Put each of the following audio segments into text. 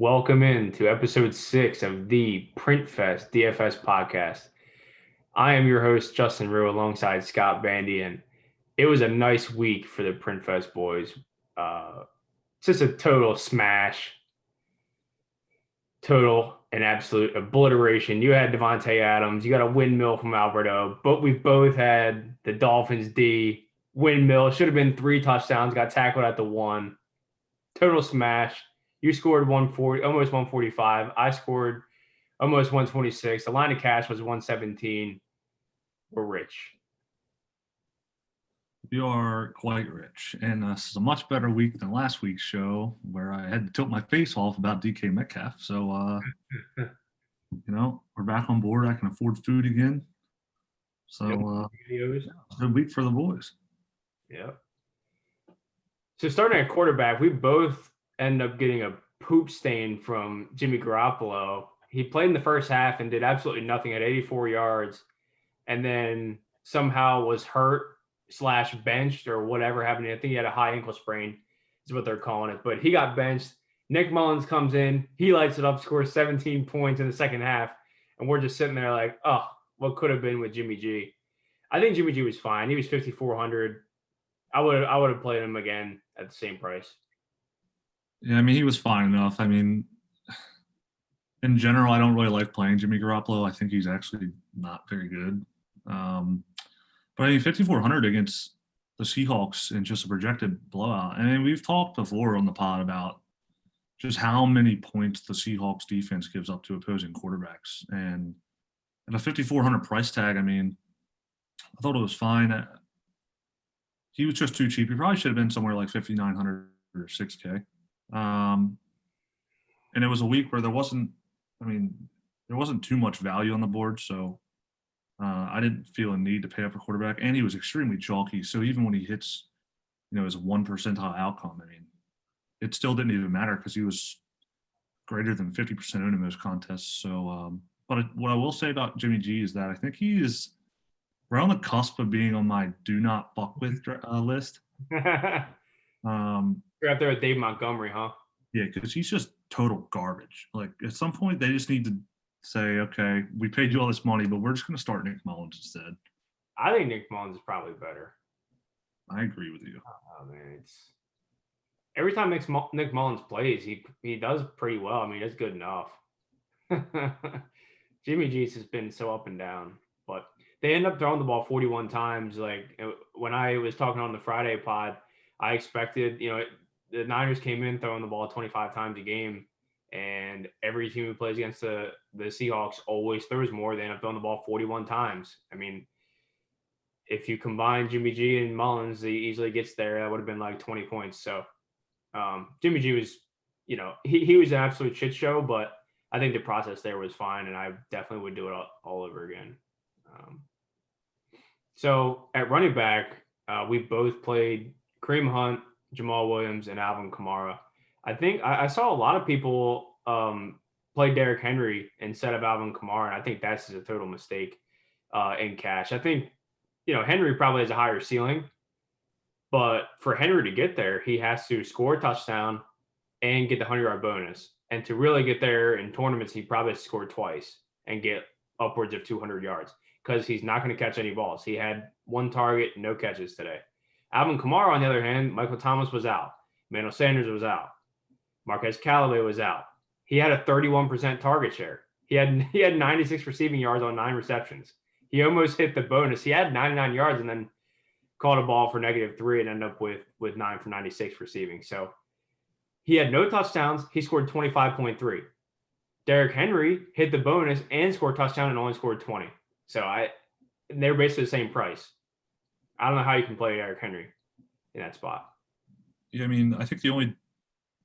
Welcome in to episode 6 of the PrintFest DFS podcast. I am your host, Justin Rue, alongside Scott Bandy, and it was a nice week for the PrintFest boys. Uh, just a total smash, total and absolute obliteration. You had Devontae Adams, you got a windmill from Alberto, but we both had the Dolphins D windmill. Should have been 3 touchdowns, got tackled at the 1. Total smash. You scored 140, almost 145. I scored almost 126. The line of cash was 117. We're rich. We are quite rich. And this is a much better week than last week's show where I had to tilt my face off about DK Metcalf. So, we're back on board. I can afford food again. So, it's a good week for the boys. Yep. So starting at quarterback, we both end up getting a poop stain from Jimmy Garoppolo. He played in the first half and did absolutely nothing at 84 yards, and then somehow was hurt / benched or whatever happened. I think he had a high ankle sprain is what they're calling it. But he got benched. Nick Mullins comes in. He lights it up, scores 17 points in the second half. And we're just sitting there like, oh, what could have been with Jimmy G? I think Jimmy G was fine. He was 5,400. I would have played him again at the same price. Yeah, I mean, he was fine enough. I mean, in general, I don't really like playing Jimmy Garoppolo. I think he's actually not very good. But I mean, 5,400 against the Seahawks in just a projected blowout. I mean, we've talked before on the pod about just how many points the Seahawks defense gives up to opposing quarterbacks. And at a 5,400 price tag, I mean, I thought it was fine. He was just too cheap. He probably should have been somewhere like 5,900 or 6K. And it was a week where there wasn't too much value on the board. So I didn't feel a need to pay up for quarterback. And he was extremely chalky. So even when he hits, his 1 percentile outcome, I mean, it still didn't even matter because he was greater than 50% owned in most contests. So, but what I will say about Jimmy G is that I think we're on the cusp of being on my do not fuck with list. You're out there with Dave Montgomery, huh? Yeah, because he's just total garbage. Like at some point, they just need to say, okay, we paid you all this money, but we're just going to start Nick Mullins instead. I think Nick Mullins is probably better. I agree with you. Oh man, it's every time Nick Mullins plays, he does pretty well. I mean, it's good enough. Jimmy G's has been so up and down, but they end up throwing the ball 41 times. Like when I was talking on the Friday pod, I expected, the Niners came in throwing the ball 25 times a game, and every team who plays against the Seahawks always throws more. They end up throwing the ball 41 times. I mean, if you combine Jimmy G and Mullins, he easily gets there. That would have been like 20 points. So Jimmy G was, he was an absolute shit show, but I think the process there was fine, and I definitely would do it all over again. So at running back, we both played Kareem Hunt, Jamal Williams, and Alvin Kamara. I think I saw a lot of people play Derrick Henry instead of Alvin Kamara, and I think that's a total mistake in cash. I think, Henry probably has a higher ceiling, but for Henry to get there, he has to score a touchdown and get the 100-yard bonus. And to really get there in tournaments, he probably has to score twice and get upwards of 200 yards because he's not going to catch any balls. He had 1 target, no catches today. Alvin Kamara, on the other hand, Michael Thomas was out. Emmanuel Sanders was out. Marquez Callaway was out. He had a 31% target share. He had 96 receiving yards on 9 receptions. He almost hit the bonus. He had 99 yards and then caught a ball for -3 and ended up with 9 for 96 receiving. So he had no touchdowns. He scored 25.3. Derrick Henry hit the bonus and scored a touchdown and only scored 20. So they're basically the same price. I don't know how you can play Derrick Henry in that spot. Yeah, I mean, I think the only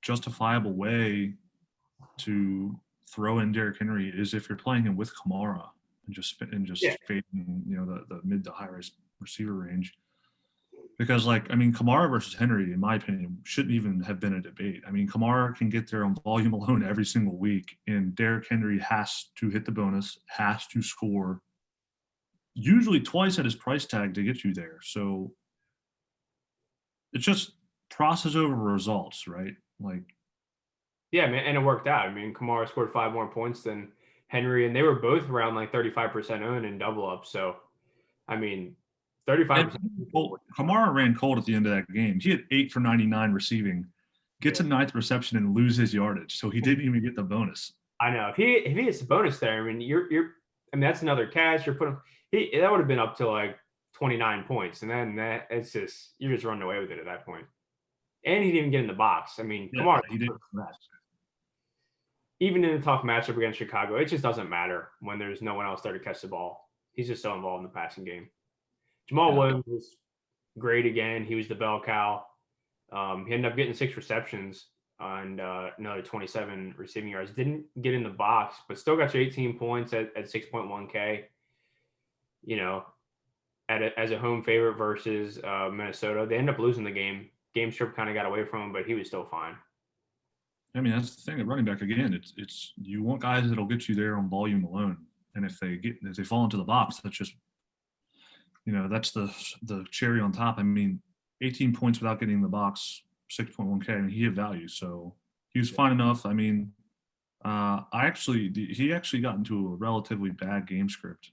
justifiable way to throw in Derrick Henry is if you're playing him with Kamara and just fading, the mid to high receiver range. Because, Kamara versus Henry, in my opinion, shouldn't even have been a debate. I mean, Kamara can get there on volume alone every single week, and Derrick Henry has to hit the bonus, has to score usually twice at his price tag to get you there. So it's just process over results, right? Like Yeah, man, and it worked out. I mean, Kamara scored 5 more points than Henry, and they were both around like 35% owned in double up. So, I mean, 35% of people Well, Kamara ran cold at the end of that game. He had 8 for 99 receiving, gets yeah. a ninth reception and loses yardage, so he didn't even get the bonus. I know. If he hits the bonus there, I mean, I mean, that's another catch. You're putting that would have been up to like 29 points, and then that it's just you're just running away with it at that point. And he didn't even get in the box. I mean, Yeah, Kamara, he didn't. even in a tough matchup against Chicago, it just doesn't matter when there's no one else there to catch the ball. He's just so involved in the passing game. Jamal Yeah. Williams was great again. He was the bell cow. He ended up getting 6 receptions and another 27 receiving yards. Didn't get in the box, but still got you 18 points at 6.1K. You know, as a home favorite versus Minnesota. They ended up losing the game. Game script kind of got away from him, but he was still fine. I mean, that's the thing at running back again. It's you want guys that'll get you there on volume alone, and if they fall into the box, that's just that's the cherry on top. I mean, 18 points without getting in the box, 6.1K. I mean, he had value, so he was fine enough. I mean, he actually got into a relatively bad game script.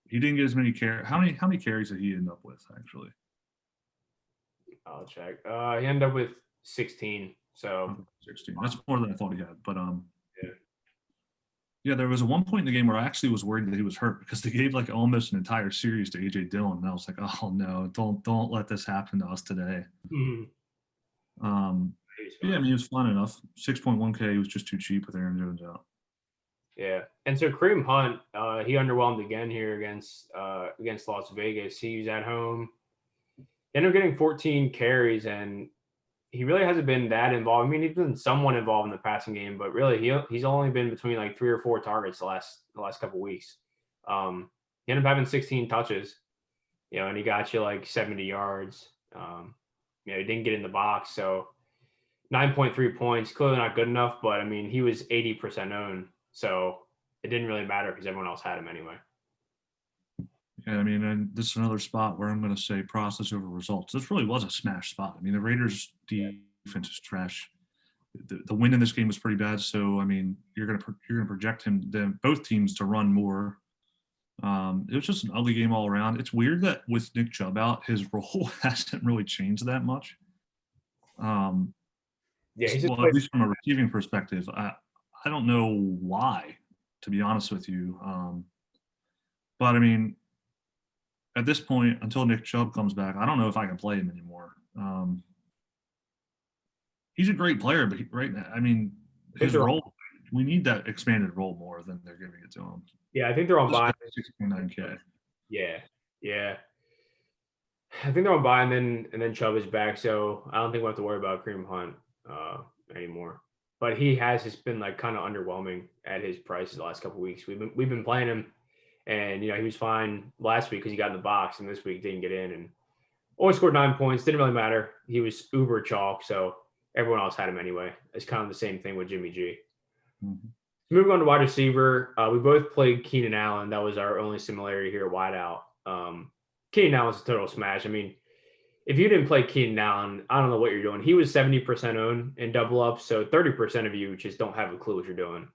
He didn't get as many carries. How many carries did he end up with actually? I'll check. He ended up with 16. So 16. That's more than I thought he had. But yeah. yeah, there was a one point in the game where I actually was worried that he was hurt because they gave like almost an entire series to AJ Dillon, and I was like, oh no, don't let this happen to us today. Mm-hmm. Yeah, I mean, he was fun enough. 6.1K, he was just too cheap with Aaron Jones out. Yeah, and so Kareem Hunt, he underwhelmed again here against Las Vegas. He's at home. He ended up getting 14 carries, and he really hasn't been that involved. I mean, he's been somewhat involved in the passing game, but really he's only been between like 3 or 4 targets the last couple weeks. He ended up having 16 touches, and he got you like 70 yards. He didn't get in the box, so 9.3 points, clearly not good enough. But I mean, he was 80% owned, so it didn't really matter because everyone else had him anyway. Yeah, I mean, and this is another spot where I'm going to say process over results. This really was a smash spot. I mean, the Raiders' defense is trash. The win in this game was pretty bad. So I mean, you're going to project both teams to run more. It was just an ugly game all around. It's weird that with Nick Chubb out, his role hasn't really changed that much. Yeah, he's well, at least from a receiving perspective, I don't know why, to be honest with you. But I mean, at this point, until Nick Chubb comes back, I don't know if I can play him anymore. He's a great player, but right now, I mean, his role, we need that expanded role more than they're giving it to him. Yeah, I think they're on buy. 6.9K. Yeah. I think they're on buy, and then Chubb is back, so I don't think we'll have to worry about Kareem Hunt anymore. But he has just been like kind of underwhelming at his price the last couple of weeks. We've been playing him, and he was fine last week because he got in the box, and this week didn't get in, and only scored 9 points. Didn't really matter. He was uber chalk, so everyone else had him anyway. It's kind of the same thing with Jimmy G. Mm-hmm. Moving on to wide receiver, we both played Keenan Allen. That was our only similarity here at wideout. Keenan Allen's a total smash. I mean, if you didn't play Keenan Allen, I don't know what you're doing. He was 70% owned in double up, so 30% of you just don't have a clue what you're doing.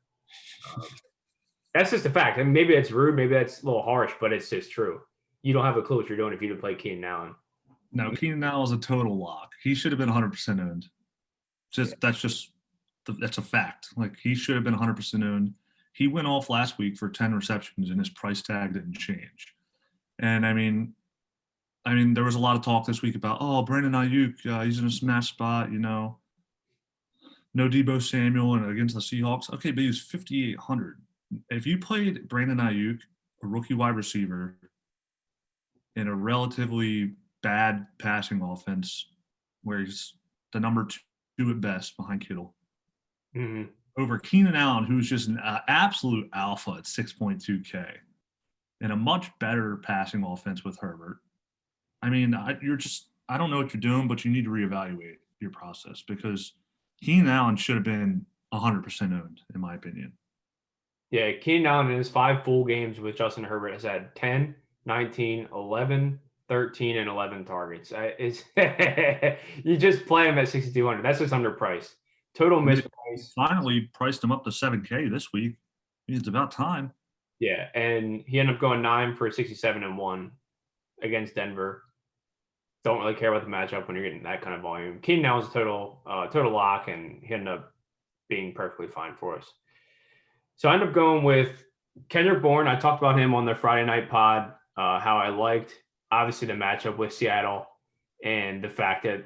That's just a fact. I mean, maybe that's rude, maybe that's a little harsh, but it's just true. You don't have a clue what you're doing if you didn't play Keenan Allen. No, Keenan Allen is a total lock. He should have been 100% owned. That's a fact. Like, he should have been 100% owned. He went off last week for 10 receptions, and his price tag didn't change. And I mean, there was a lot of talk this week about, Brandon Ayuk, he's in a smash spot, no Deebo Samuel and against the Seahawks. Okay, but he was 5,800. If you played Brandon Ayuk, a rookie wide receiver, in a relatively bad passing offense, where he's the number 2 at best behind Kittle, over Keenan Allen, who's just an absolute alpha at 6.2K, and a much better passing offense with Herbert. I mean, I don't know what you're doing, but you need to reevaluate your process because Keenan Allen should have been 100% owned, in my opinion. Yeah, Keenan Allen in his 5 full games with Justin Herbert has had 10, 19, 11, 13, and 11 targets. You just play him at 6,200. That's just underpriced. Total And they misprice. finally priced him up to 7K this week. It's about time. Yeah, and he ended up going 9 for 67 and 1 against Denver. Don't really care about the matchup when you're getting that kind of volume. Keenan Allen's a total lock, and he ended up being perfectly fine for us. So I ended up going with Kendrick Bourne. I talked about him on the Friday night pod, how I liked obviously the matchup with Seattle and the fact that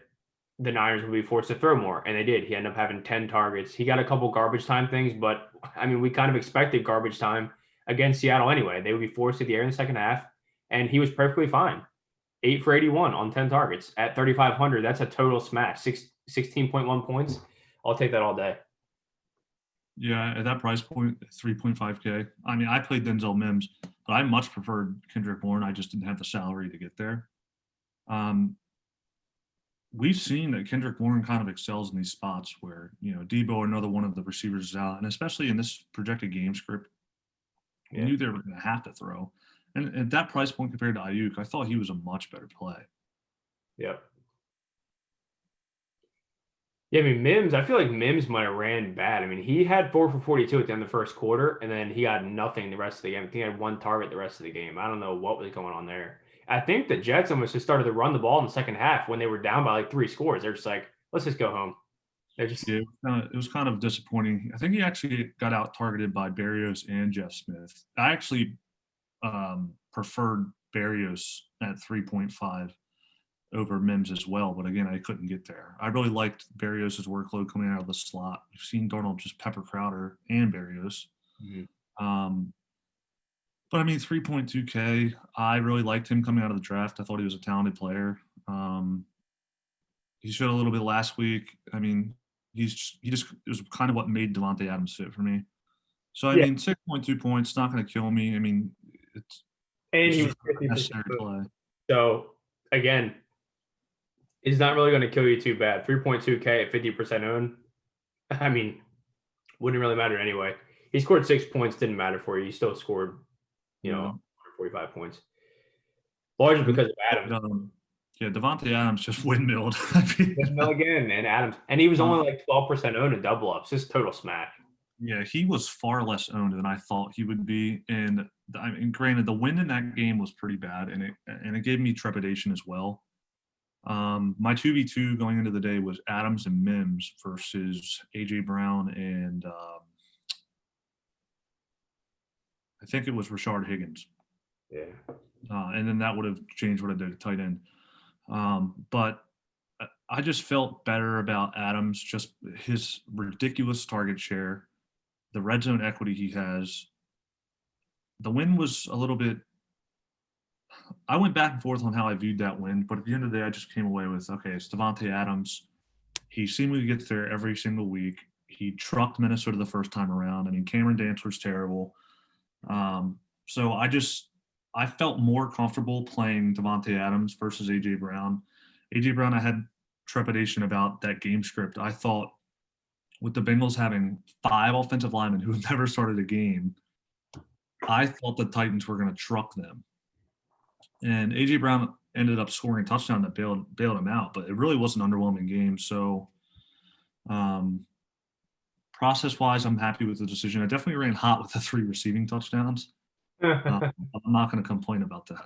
the Niners would be forced to throw more, and they did. He ended up having 10 targets. He got a couple garbage time things, but I mean, we kind of expected garbage time against Seattle anyway. They would be forced to the air in the second half, and he was perfectly fine. 8 for 81 on 10 targets at 3,500. That's a total smash. 16.1 points. I'll take that all day. Yeah, at that price point, 3.5K. I mean, I played Denzel Mims, but I much preferred Kendrick Bourne. I just didn't have the salary to get there. We've seen that Kendrick Bourne kind of excels in these spots where, Debo or another one of the receivers is out. And especially in this projected game script, you knew they were going to have to throw. And at that price point compared to Ayuk, I thought he was a much better play. Yep. Yeah, I mean, Mims, I feel like Mims might have ran bad. I mean, he had 4 for 42 at the end of the first quarter, and then he got nothing the rest of the game. I think he had 1 target the rest of the game. I don't know what was going on there. I think the Jets almost just started to run the ball in the second half when they were down by like 3 scores. They're just like, let's just go home. They're just Yeah, it was kind of disappointing. I think he actually got out targeted by Berrios and Jeff Smith. I actually preferred Berrios at 3.5 over Mims as well, but again, I couldn't get there. I really liked Berrios' workload coming out of the slot. We've seen Darnold just pepper Crowder and Berrios. Um, but I mean, 3.2K, I really liked him coming out of the draft. I thought he was a talented player. He showed a little bit last week. I mean, he just it was kind of what made Devontae Adams fit for me. So I yeah. mean, 6.2 points, not going to kill me. I mean, it's And it's he just was a 50%. necessary play. So again, it's not really going to kill you too bad. 3.2K at 50% owned. I mean, wouldn't really matter anyway. He scored 6 points, didn't matter for you. He still scored, Yeah. 45 points. Largely And because of Adams. yeah, Devontae Adams just windmilled. I mean, Windmill again and Adams. And he was uh, only like 12% owned in double ups. Just total smash. yeah, he was far less owned than I thought he would be. And I mean, granted, the wind in that game was pretty bad, and it gave me trepidation as well. My 2v2 going into the day was Adams and Mims versus AJ Brown and I think it was Rashard Higgins. Yeah. And then that would have changed what I did at tight end. But I just felt better about Adams, just his ridiculous target share, the red zone equity he has. The win was a little bit. I went back and forth on how I viewed that win, but at the end of the day, I just came away with okay, it's Devontae Adams. He seemingly gets there every single week. He trucked Minnesota the first time around. I mean, Cameron Dantzler's terrible. So I felt more comfortable playing Devontae Adams versus AJ Brown. AJ Brown, I had trepidation about that game script. I thought with the Bengals having 5 offensive linemen who have never started a game, I thought the Titans were going to truck them. And AJ Brown ended up scoring a touchdown that bailed him out, but it really was an underwhelming game. So, process-wise, I'm happy with the decision. I definitely ran hot with the 3 receiving touchdowns. I'm not going to complain about that.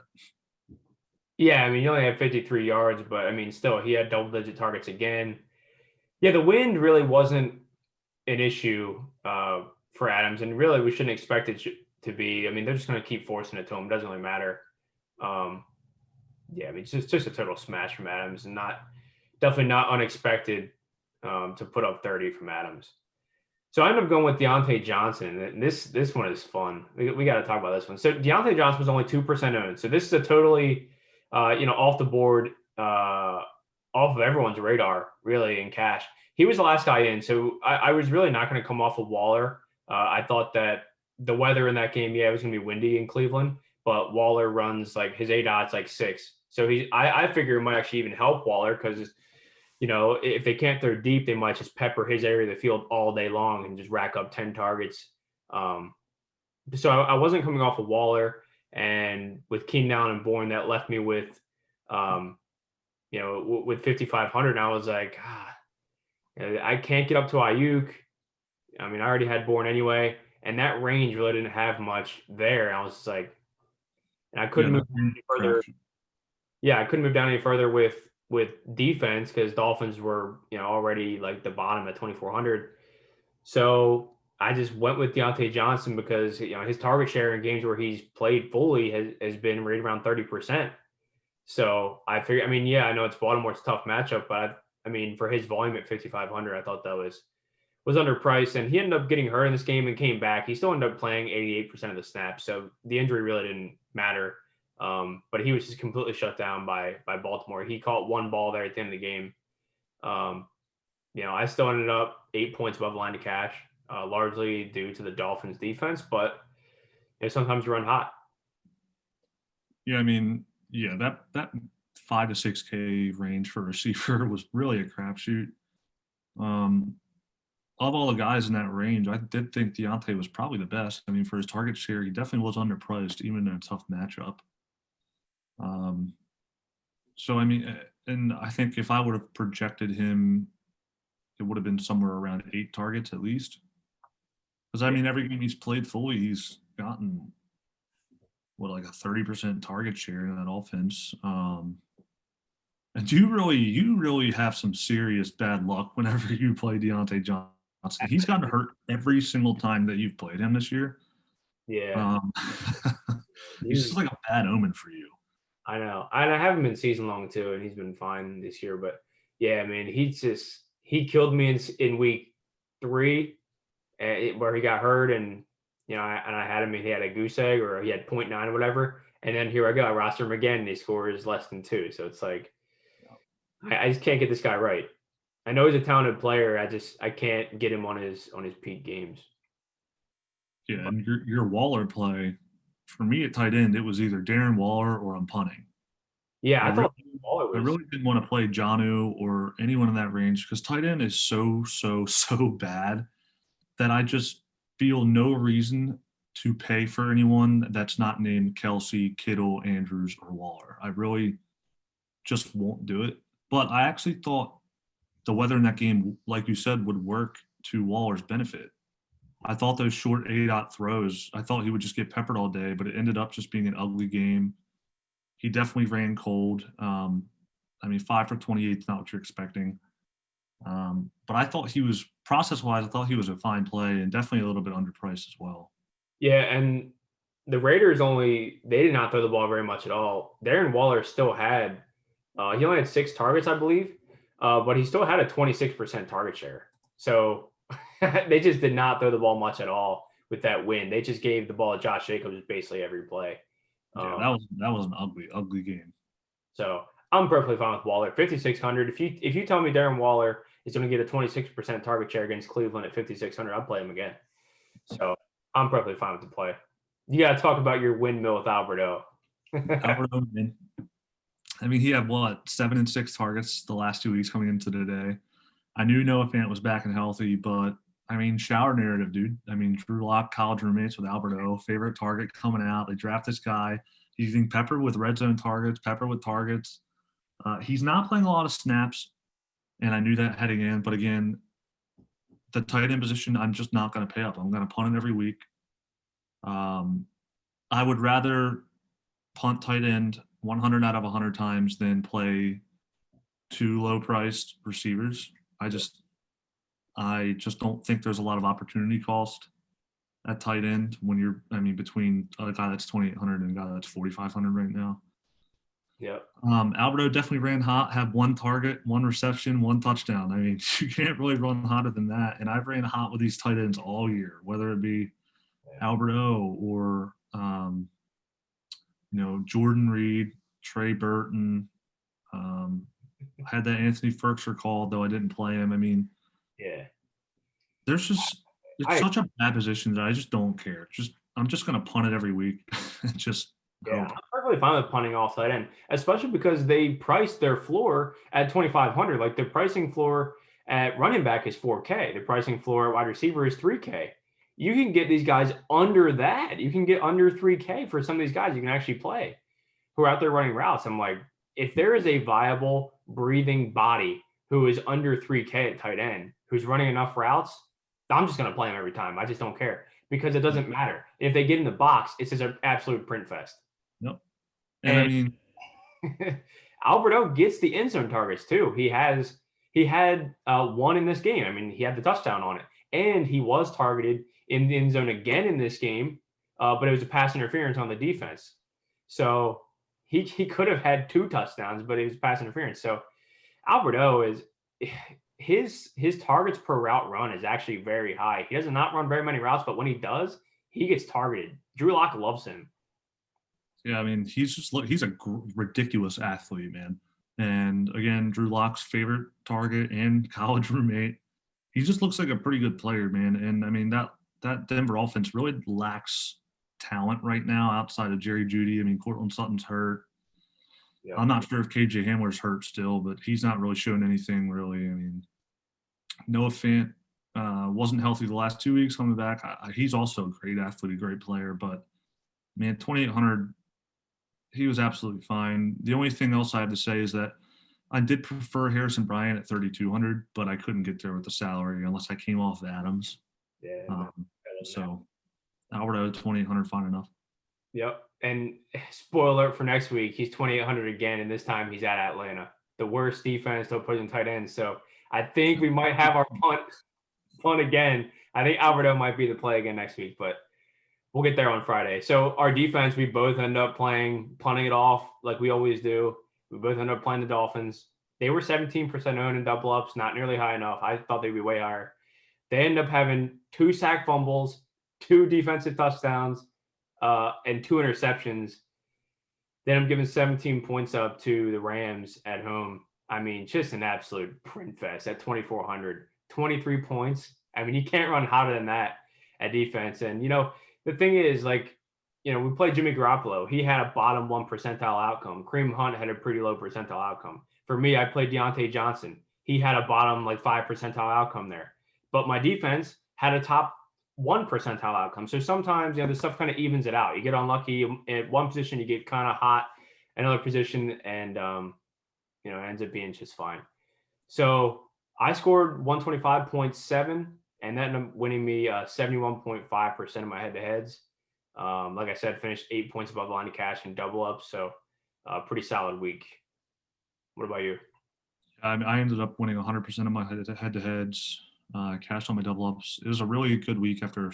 Yeah, I mean, he only had 53 yards, but I mean, still, he had double-digit targets again. Yeah, the wind really wasn't an issue for Adams, and really, we shouldn't expect it to be. I mean, they're just going to keep forcing it to him. It doesn't really matter. Yeah, I mean, it's just a total smash from Adams, and definitely not unexpected to put up 30 from Adams. So I ended up going with Deontay Johnson, and this one is fun. We got to talk about this one. So Deontay Johnson was only 2% owned. So this is a totally, off the board, off of everyone's radar, really, in cash. He was the last guy in, so I was really not going to come off of Waller. I thought that the weather in that game, it was going to be windy in Cleveland, but Waller runs like his ADOT's like 6. So I figure it might actually even help Waller because if they can't throw deep, they might just pepper his area of the field all day long and just rack up 10 targets. So I wasn't coming off of Waller, and with Keenan Allen and Bourne, that left me with, with 5,500. And I was like, I can't get up to Ayuk. I mean, I already had Bourne anyway, and that range really didn't have much there. I was just like, and I Yeah, couldn't move that down any further. crapshoot. Yeah, I couldn't move down any further with defense because Dolphins were already like the bottom at 2,400. So I just went with Deontay Johnson because his target share in games where he's played fully has been right around 30%. So I figured, I mean, yeah, I know it's Baltimore's tough matchup, but I mean, for his volume at 5,500, I thought that was underpriced, and he ended up getting hurt in this game and came back. He still ended up playing 88% of the snaps, so the injury really didn't matter. But he was just completely shut down by Baltimore. He caught one ball there at the end of the game. Um, I still ended up 8 points above the line of cash, largely due to the Dolphins' defense. But sometimes you run hot. Yeah, I mean, yeah, that 5 to 6K range for a receiver was really a crapshoot. Um, of all the guys in that range, I did think Deontay was probably the best. I mean, for his target share, he definitely was underpriced, even in a tough matchup. Um, so I mean, and I think if I would have projected him, it would have been somewhere around 8 targets at least. Because I Yeah, mean, every game he's played fully, he's gotten what, like a 30% target share in that offense. And you really have some serious bad luck whenever you play Deontay Johnson. He's gotten hurt every single time that you've played him this year. yeah. Um, he's just He's like a bad omen for you. I know. And I haven't been season long too, and he's been fine this year. But yeah, man, he killed me in week 3, where he got hurt, and I had him, and he had a goose egg, or he had point 0.9 or whatever. And then here I go, I roster him again, and he scores less than 2. So it's like I just can't get this guy right. I know he's a talented player. I can't get him on his peak games. Yeah, But and your Waller play, for me at tight end, it was either Darren Waller or I'm punting. yeah, I I really thought Waller I was really didn't want to play Janu or anyone in that range because tight end is so bad that I just feel no reason to pay for anyone that's not named Kelsey, Kittle, Andrews, or Waller. I really just won't do it. But I actually thought the weather in that game, like you said, would work to Waller's benefit. I thought those short A-dot throws, I thought he would just get peppered all day, but it ended up just being an ugly game. He definitely ran cold. I mean, 5 for 28 is not what you're expecting. But I thought he was, process-wise, I thought he was a fine play and definitely a little bit underpriced as well. Yeah, and the Raiders they did not throw the ball very much at all. Darren Waller still had he only had 6 targets, I believe, but he still had a 26% target share. So they just did not throw the ball much at all with that win. They just gave the ball to Josh Jacobs basically every play. Yeah, Um, that was an ugly game. so I'm perfectly fine with Waller. 5,600. If you tell me Darren Waller is going to get a 26% target share against Cleveland at 5,600, I'll play him again. So I'm perfectly fine with the play. You got to talk about your windmill with Alberto. Albert Omen, I mean, he had what, 7 and 6 targets the last 2 weeks coming into today. I knew Noah Fant was back and healthy, but I mean, shower narrative, dude. I mean, Drew Lock, college roommates with Alberto, favorite target coming out. They draft this guy. He's being peppered with red zone targets, peppered with targets. He's not playing a lot of snaps, and I knew that heading in. But again, the tight end position, I'm just not going to pay up. I'm going to punt it every week. Um, I would rather punt tight end 100 out of 100 times than play 2 low-priced receivers. I just don't think there's a lot of opportunity cost at tight end when you're, I mean, between a guy that's 2,800 and a guy that's 4,500 right now. Yep. Alberto definitely ran hot, had 1 target, 1 reception, 1 touchdown. I mean, you can't really run hotter than that. And I've ran hot with these tight ends all year, whether it be Alberto or, Jordan Reed, Trey Burton. I had that Anthony Ferkser call, though I didn't play him. I mean, Yeah. there's just it's I such a bad position that I just don't care. I'm just gonna punt it every week and just Yeah, hope. I'm perfectly fine with punting off that end, especially because they priced their floor at 2,500. Like their pricing floor at running back is 4K. The pricing floor at wide receiver is 3K. You can get these guys under that. You can get under 3K for some of these guys you can actually play who are out there running routes. I'm like, if there is a viable breathing body who is under 3K at tight end, who's running enough routes, I'm just going to play him every time. I just don't care because it doesn't matter. If they get in the box, it's just an absolute print fest. Yep. And I And mean, Alberto gets the end zone targets too. He had one in this game. I mean, he had the touchdown on it, and he was targeted in the end zone again in this game, but it was a pass interference on the defense. So he could have had 2 touchdowns, but it was pass interference. So Alberto is his targets per route run is actually very high. He does not run very many routes, but when he does, he gets targeted. Drew Lock loves him. yeah, I mean, he's a ridiculous athlete, man. And again, Drew Lock's favorite target and college roommate. He just looks like a pretty good player, man. And I mean, that Denver offense really lacks talent right now outside of Jerry Jeudy. I mean, Cortland Sutton's hurt. Yeah. I'm not sure if KJ Hamler's hurt still, but he's not really showing anything really. I mean, Noah Fant wasn't healthy the last 2 weeks coming back. He's also a great athlete, a great player, but man, 2,800, he was absolutely fine. The only thing else I have to say is that I did prefer Harrison Bryant at 3,200, but I couldn't get there with the salary unless I came off Adams. Yeah. So Alberto at 2,800, fine enough. Yep. And spoiler alert for next week, he's 2,800 again, and this time he's at Atlanta, the worst defense to put in tight end. So I think we might have our punt again. I think Alberto might be the play again next week, but we'll get there on Friday. So our defense, we both end up punting it off like we always do. We both end up playing the Dolphins. They were 17% owned in double ups, not nearly high enough. I thought they'd be way higher. They end up having 2 sack fumbles, 2 defensive touchdowns, and 2 interceptions. Then I'm giving 17 points up to the Rams at home. I mean, just an absolute print fest at 2,400. 23 points. I mean, you can't run hotter than that at defense. And, the thing is, we played Jimmy Garoppolo. He had a bottom 1 percentile outcome. Kareem Hunt had a pretty low percentile outcome. For me, I played Deontay Johnson. He had a bottom 5 percentile outcome there. But my defense had a top 1 percentile outcome. So sometimes, the stuff kind of evens it out. You get unlucky at one position, you get kind of hot, another position, and it ends up being just fine. So I scored 125.7, and that ended up winning me 71.5% of my head-to-heads. Like I said, finished 8 points above the line of cash and double up. So pretty solid week. What about you? I ended up winning 100% of my head-to-heads. Cashed on my double ups. It was a really good week after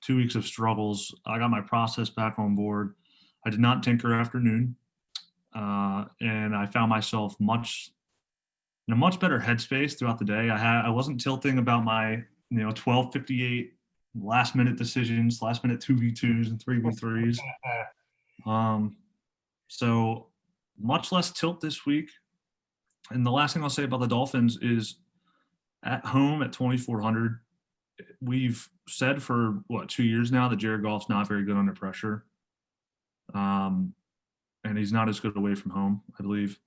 2 weeks of struggles. I got my process back on board. I did not tinker afternoon, and I found myself in a much better headspace throughout the day. I wasn't tilting about my 12:58 last minute decisions, last minute 2v2s and 3v3s. So much less tilt this week. And the last thing I'll say about the Dolphins is, at home at 2,400, we've said for 2 years now that Jared Goff's not very good under pressure. And he's not as good away from home, I believe.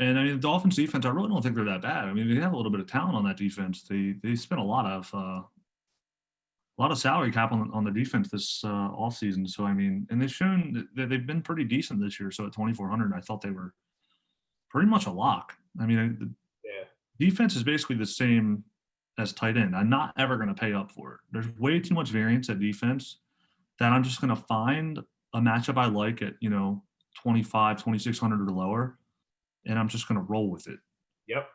And I mean, the Dolphins defense, I really don't think they're that bad. I mean, they have a little bit of talent on that defense. They spent a lot of salary cap on their defense this offseason. So I mean, and they've shown that they've been pretty decent this year. So at 2,400, I thought they were pretty much a lock. I mean, defense is basically the same as tight end. I'm not ever going to pay up for it. There's way too much variance at defense that I'm just going to find a matchup I like at 2,600 or lower, and I'm just going to roll with it. Yep.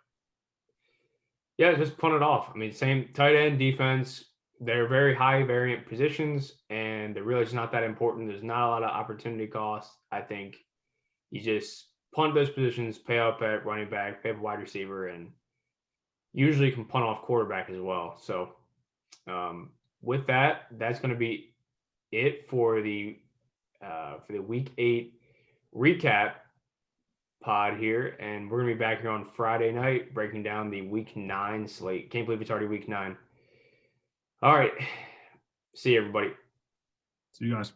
Yeah, just punt it off. I mean, same tight end defense. They're very high variant positions, and they're really just not that important. There's not a lot of opportunity cost. I think you just punt those positions, pay up at running back, pay up wide receiver, and usually can punt off quarterback as well. So with that, that's going to be it for the Week 8 recap pod here, and we're going to be back here on Friday night breaking down the Week 9 slate. Can't believe it's already Week 9. All right. See you, everybody. See you guys.